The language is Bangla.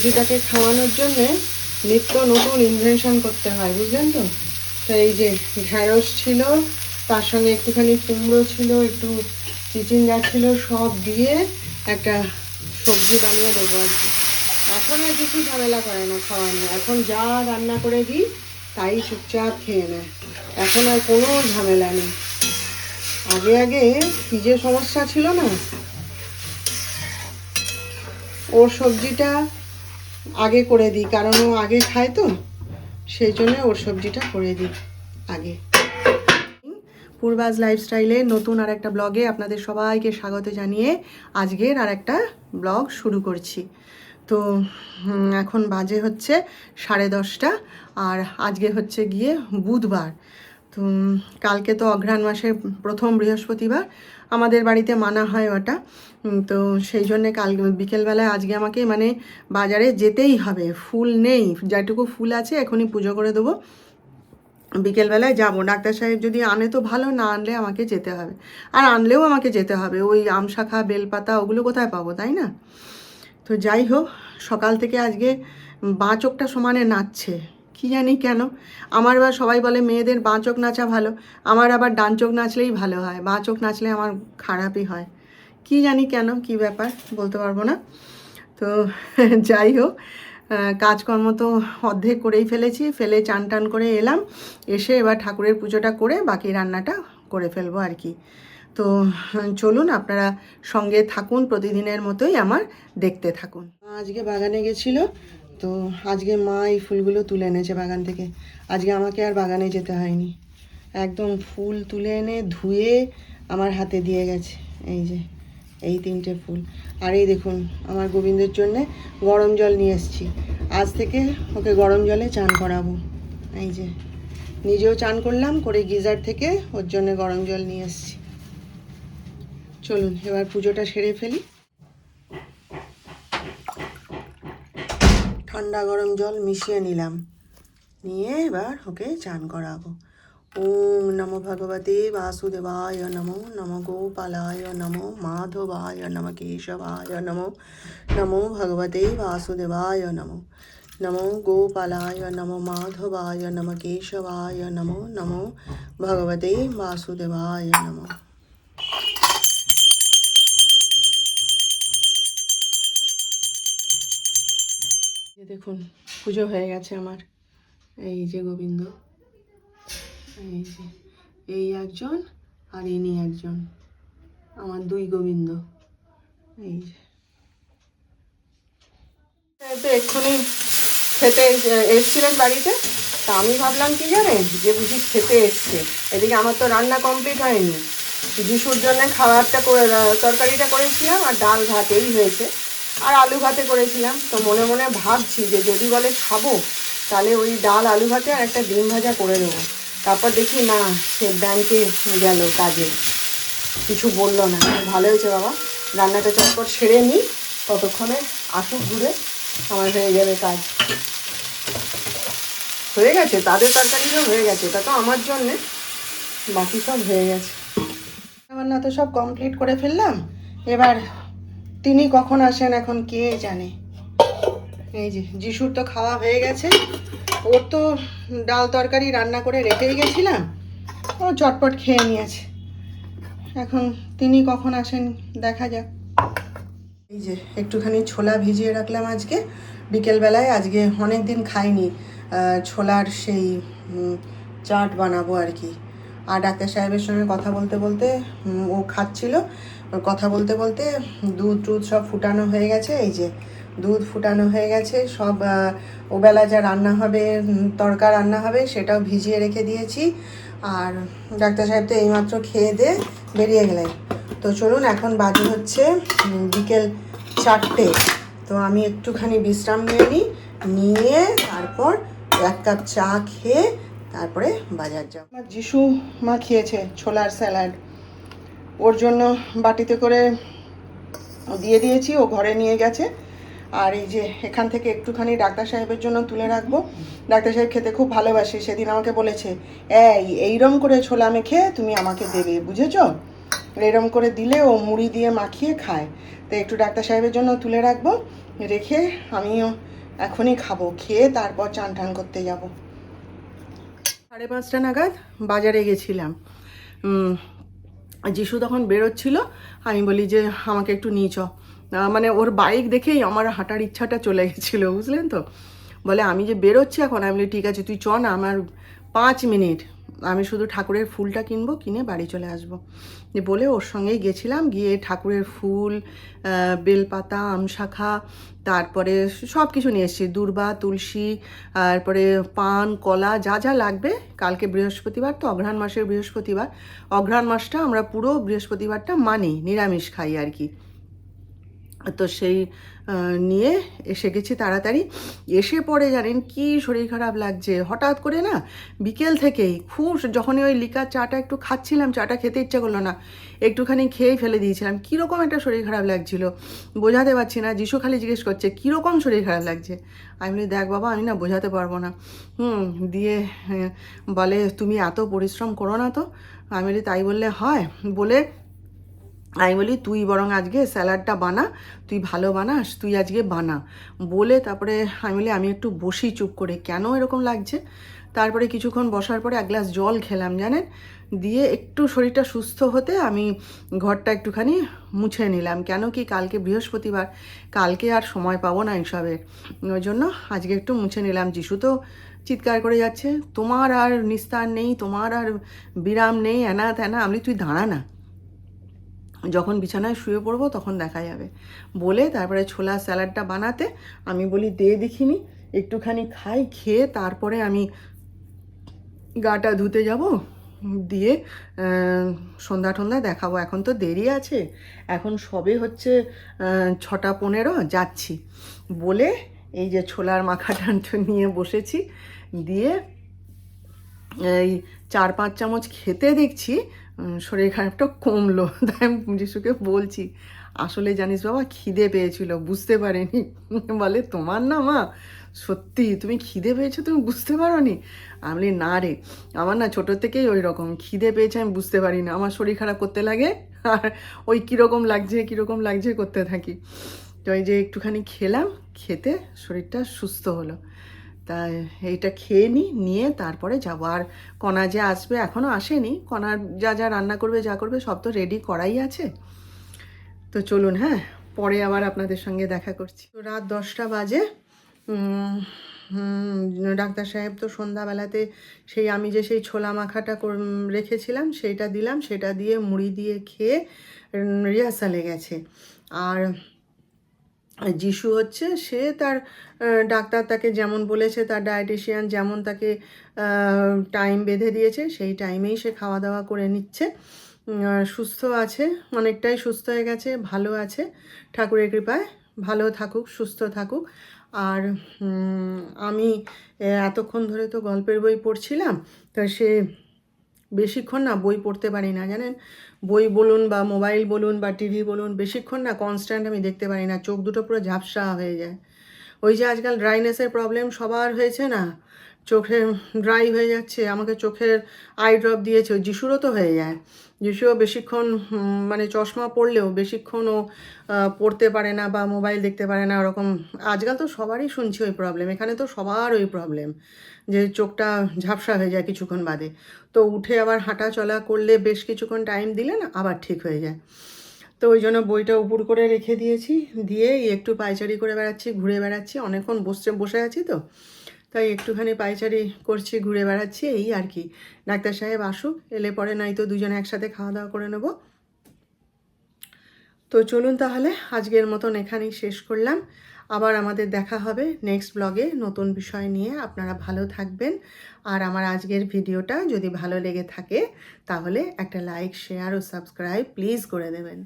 সবজিটাকে খাওয়ানোর জন্যে নিত্য নতুন ইনভেনশন করতে হয়, বুঝলেন তো। তো এই যে ঢ্যাঁড়স ছিল, তার সঙ্গে একটুখানি কুমড়ো ছিল, একটু চিচিঙ্গা ছিল, সব দিয়ে একটা সবজি বানিয়ে দেবো আর কি। এখন আর কিছু ঝামেলা করে না খাওয়ানো, এখন যা রান্না করে দিই তাই চুপচাপ খেয়ে নেয়, এখন আর কোনো ঝামেলা নেই। আগে আগে কী যে সমস্যা ছিল না, ওর সবজিটা আগে করে দিই, কারণ ও আগে খায় তো, সেই জন্য ওর সবজিটা করে দিই আগে। পূর্বাজ লাইফস্টাইলে নতুন আর একটা ব্লগে আপনাদের সবাইকে স্বাগত জানিয়ে আজকের আর একটা ব্লগ শুরু করছি। তো এখন বাজে হচ্ছে 10:30, আর আজকে হচ্ছে গিয়ে বুধবার। তো কালকে তো অঘ্রাণ মাসের প্রথম বৃহস্পতিবার, আমাদের বাড়িতে মানা হয় ওটা। তো সেই জন্যে কাল বিকেলবেলায় আজকে আমাকে মানে বাজারে যেতেই হবে। ফুল নেই, যেটুকু ফুল আছে এখনই পুজো করে দেবো, বিকেলবেলায় যাবো। ডাক্তার সাহেব যদি আনে তো ভালো, না আনলে আমাকে যেতে হবে। আর আনলেও আমাকে যেতে হবে, ওই আমশাখা বেলপাতা ওগুলো কোথায় পাবো, তাই না? তো যাই হোক, সকাল থেকে আজকে বাঁ চোখটা সমানে নাচছে, কি জানি কেন। আমার আবার সবাই বলে মেয়েদের বাঁ চোখ নাচা ভালো, আমার আবার ডান চোখ নাচলেই ভালো হয়, বাঁ চোখ নাচলে আমার খারাপই হয়, কি জানি কেন, কি ব্যাপার বলতে পারবো না। তো যাই হোক, কাজকর্ম তো অর্ধেক করেই ফেলেছি, ফেলে চান টান করে এলাম, এসে এবার ঠাকুরের পুজোটা করে বাকি রান্নাটা করে ফেলবো আর কি। তো চলুন আপনারা সঙ্গে থাকুন, প্রতিদিনের মতোই আমার দেখতে থাকুন। আজকে বাগানে গেছিল, তো আজকে মা এই ফুলগুলো তুলে এনেছে বাগান থেকে। আজকে আমাকে আর বাগানে যেতে হয়নি, একদম ফুল তুলে এনে ধুয়ে আমার হাতে দিয়ে গেছে। এই যে এই 3টে ফুল, আর এই দেখুন আমার গোবিন্দের জন্যে গরম জল নিয়ে এসেছি। আজ থেকে ওকে গরম জলে চান করাবো। এই যে নিজেও চান করলাম, করে গিজার থেকে ওর জন্য গরম জল নিয়ে এসেছি। চলুন এবার পুজোটা সেরে ফেলি। ঠান্ডা গরম জল মিশিয়ে নিলাম, নিয়ে এবার ওকে চান করাবো। ওম নমো ভগবতে বাসুদেবায় নমো, নমো গোপালায় নমো, মাধবায় নমো, কেশবায় নমো, নমো ভগবতে বাসুদেবায় নমো, নমো গোপালায় নমো, মাধবায় নমো, কেশবায় নমো, নমো ভগবতে বাসুদেবায় নমো। দেখুন পুজো হয়ে গেছে আমার। এই যে গোবিন্দ, এই যে এই একজন আর ইনি একজন, আমার 2 গোবিন্দ। এই যে তো এক্ষুনি খেতে এসছিলেন বাড়িতে, তা আমি ভাবলাম কি জানেন, যে বুঝি খেতে এসছে। এদিকে আমার তো রান্না কমপ্লিট হয়নি, যিশুর জন্য খাবারটা করে তরকারিটা করেছিলাম, আর ডাল ভাত এই হয়েছে, আর আলু ভাতে করেছিলাম। তো মনে মনে ভাবছি যে যদি বলে খাবো, তাহলে ওই ডাল আলু ভাতে আর একটা ডিম ভাজা করে দেবো। তারপর দেখি না, সে ব্যাংকে গেল কাজে, কিছু বললো না। ভালো হয়েছে বাবা, রান্নাটা চটপট সেরে নিই, ততক্ষণে আসুক ঘুরে, আমার হয়ে যাবে কাজ। হয়ে গেছে, তাদের তরকারিও হয়ে গেছে, এটা তো আমার জন্যে, বাকি সব হয়ে গেছে। রান্না তো সব কমপ্লিট করে ফেললাম, এবার তিনি কখন আসেন এখন কে জানে। এই যে যিশুর তো খাওয়া হয়ে গেছে, ওর তো ডাল তরকারি রান্না করে রেখেই গেছিলাম, ও চটপট খেয়ে নিয়েছে। এখন তিনি কখন আসেন দেখা যাক। এই যে একটুখানি ছোলা ভিজিয়ে রাখলাম আজকে বিকেলবেলায়, আজকে অনেক দিন খাইনি, ছোলার সেই চাট বানাবো আর কি। আর ডাক্তার সাহেবের সঙ্গে কথা বলতে বলতে, ও খাচ্ছিল, কথা বলতে বলতে দুধ টুধ সব ফুটানো হয়ে গেছে। এই যে দুধ ফুটানো হয়ে গেছে সব, ওবেলা যা রান্না হবে, তড়কা রান্না হবে, সেটাও ভিজিয়ে রেখে দিয়েছি। আর ডাক্তার সাহেব তো এইমাত্র খেয়ে দিয়ে বেরিয়ে গেলেন। তো চলুন, এখন বাজে হচ্ছে বিকেল 4টে। তো আমি একটুখানি বিশ্রাম নিয়ে নিই, নিয়ে তারপর 1 কাপ চা খেয়ে তারপরে বাজার যাব। আমার যিশু মা খেয়েছে ছোলার স্যালাড, ওর জন্য বাটিতে করে দিয়ে দিয়েছি, ও ঘরে নিয়ে গেছে। আর এই যে এখান থেকে একটুখানি ডাক্তার সাহেবের জন্য তুলে রাখবো। ডাক্তার সাহেব খেতে খুব ভালোবাসে, সেদিন আমাকে বলেছে এইরম করে ছোলা মেখে তুমি আমাকে দেবে, বুঝেছ? এরম করে দিলে ও মুড়ি দিয়ে মাখিয়ে খায়। তো একটু ডাক্তার সাহেবের জন্য তুলে রাখবো, রেখে আমিও এখনই খাবো, খেয়ে তারপর চান টান করতে যাব। 5:30 নাগাদ বাজারে গেছিলাম। যিশু তখন বেরোচ্ছিল, আমি বলি যে আমাকে একটু নিয়ে চ। মানে ওর বাইক দেখেই আমার হাঁটার ইচ্ছাটা চলে গেছিলো, বুঝলেন তো। বলে আমি যে বেরোচ্ছি এখন, আমি বলি ঠিক আছে তুই চ না, আমার 5 মিনিট, আমি শুধু ঠাকুরের ফুলটা কিনবো, কিনে বাড়ি চলে আসবো। যে বলে ওর সঙ্গেই গেছিলাম, গিয়ে ঠাকুরের ফুল, বেলপাতা, আমশাখা, তারপরে সব কিছু নিয়ে এসেছি, দূর্বা, তুলসী, তারপরে পান, কলা, যা যা লাগবে। কালকে বৃহস্পতিবার তো, অঘ্রাণ মাসের বৃহস্পতিবার, অঘ্রাণ মাসটা আমরা পুরো বৃহস্পতিবারটা মানি, নিরামিষ খাই আর কি। তো সেই নিয়ে এসে গেছি তাড়াতাড়ি। এসে পরে জানেন কি শরীর খারাপ লাগছে হঠাৎ করে না, বিকেল থেকেই খুব, যখনই ওই লিকার চাটা একটু খাচ্ছিলাম, চাটা খেতে ইচ্ছা করলো না, একটুখানি খেয়েই ফেলে দিয়েছিলাম। কীরকম একটা শরীর খারাপ লাগছিল, বোঝাতে পারছি না। যিশু খালি জিজ্ঞেস করছে কীরকম শরীর খারাপ লাগছে। আমি বলি দেখ বাবা, আমি না বোঝাতে পারবো না। দিয়ে বলে তুমি এত পরিশ্রম করো না তো। আমি বলি তাই বললে হয়? বলে আমি বলি তুই বরং আজকে স্যালাডটা বানা, তুই ভালো বানাস, তুই আজকে বানা। বলে তারপরে আমি বলি আমি একটু বসি চুপ করে, কেন এরকম লাগছে। তারপরে কিছুক্ষণ বসার পরে 1 গ্লাস জল খেলাম জানেন, দিয়ে একটু শরীরটা সুস্থ হতে আমি ঘরটা একটুখানি মুছে নিলাম। কেন কি কালকে বৃহস্পতিবার, কালকে আর সময় পাবো না এইসবের, ওই জন্য আজকে একটু মুছে নিলাম। যিশু তো চিৎকার করে যাচ্ছে, তোমার আর নিস্তার নেই, তোমার আর বিরাম নেই, এনা তেনা। আমি তুই দাঁড়া না, যখন বিছানায় শুয়ে পড়বো তখন দেখা যাবে। বলে তারপরে ছোলা স্যালাডটা বানাতে আমি বলি দে দেখিনি, একটুখানি খাই, খেয়ে তারপরে আমি গাটা ধুতে যাব, দিয়ে সন্ধ্যা টন্ধা দেখাবো। এখন তো দেরি আছে, এখন সবে হচ্ছে 6:15 যাচ্ছি। বলে এই যে ছোলার মাখাটা নিয়ে বসেছি, দিয়ে এই 4-5 চামচ খেতে দেখছি শরীর খারাপটা কমলো। তাই আমি যিশুকে বলছি আসলে জানিস বাবা খিদে পেয়েছিল, বুঝতে পারিনি। বলে তোমার না মা, সত্যি তুমি খিদে পেয়েছো, তুমি বুঝতে পারো নি? আমি বলি না রে, আমার না ছোটোর থেকেই ওই রকম, খিদে পেয়েছে আমি বুঝতে পারি না, আমার শরীর খারাপ করতে লাগে আর ওই কীরকম লাগছে করতে থাকি। তো এই যে একটুখানি খেলাম, খেতে শরীরটা সুস্থ হলো। তাই এইটা খেয়ে নিয়ে তারপরে যাবো। আর কণা যে আসবে এখনও আসেনি, কণার যা যা রান্না করবে যা করবে সব তো রেডি করাই আছে। তো চলুন, হ্যাঁ পরে আবার আপনাদের সঙ্গে দেখা করছি। তো রাত 10টা বাজে। ডাক্তার সাহেব তো সন্ধ্যাবেলাতে সেই আমি যে সেই ছোলা মাখাটা রেখেছিলাম সেইটা দিলাম, সেটা দিয়ে মুড়ি দিয়ে খেয়ে রিহার্সালে গেছে। আর যিশু হচ্ছে সে তার ডাক্তার তাকে যেমন বলেছে, তার ডায়েটিশিয়ান যেমন তাকে টাইম বেঁধে দিয়েছে সেই টাইমেই সে খাওয়া দাওয়া করে নিচ্ছে। সুস্থ আছে, অনেকটাই সুস্থ হয়ে গেছে, ভালো আছে, ঠাকুরের কৃপায় ভালো থাকুক, সুস্থ থাকুক। আর আমি এতক্ষণ ধরে তো গল্পের বই পড়ছিলাম, তা সে বেশিক্ষণ না বই পড়তে পারি না জানেন। বই বলুন বা মোবাইল বলুন বা টিভি বলুন, বেশিক্ষণ না কনস্ট্যান্ট আমি দেখতে পারি না, চোখ দুটো পুরো ঝাপসা হয়ে যায়। ওই যে আজকাল ড্রাইনেসের প্রবলেম সবার হয়েছে না, চোখে ড্রাই হয়ে যাচ্ছে, আমাকে চোখের আই ড্রপ দিয়েছে, ওই যিশুরও তো হয়ে যায়। যিশুও বেশিক্ষণ মানে চশমা পড়লেও বেশিক্ষণ ও পড়তে পারে না বা মোবাইল দেখতে পারে না, ওরকম আজকাল তো সবারই শুনছি ওই প্রবলেম, এখানে তো সবার ওই প্রবলেম, যে চোখটা ঝাপসা হয়ে যায় কিছুক্ষণ বাদে। তো উঠে আবার হাঁটা চলা করলে বেশ কিছুক্ষণ টাইম দিলে না আবার ঠিক হয়ে যায়। তো ওই জন্য বইটা উপর করে রেখে দিয়েছি, দিয়ে একটু পায়চারি করে বেড়াচ্ছি, ঘুরে বেড়াচ্ছি, অনেকক্ষণ বসে আছি তো, তাই একটুখানি পায়চারি করছি, ঘুরে বেড়াচ্ছি, এই আর কি। ডাক্তার সাহেব আসুক, এলে পরে নাই তো দুজনে একসাথে খাওয়া দাওয়া করে নেব। তো চলুন তাহলে আজকের মতন এখানেই শেষ করলাম। আবার আমাদের দেখা হবে নেক্সট ব্লগে নতুন বিষয় নিয়ে। আপনারা ভালো থাকবেন। আর আমার আজকের ভিডিওটা যদি ভালো লেগে থাকে তাহলে একটা লাইক, শেয়ার ও সাবস্ক্রাইব প্লিজ করে দেবেন।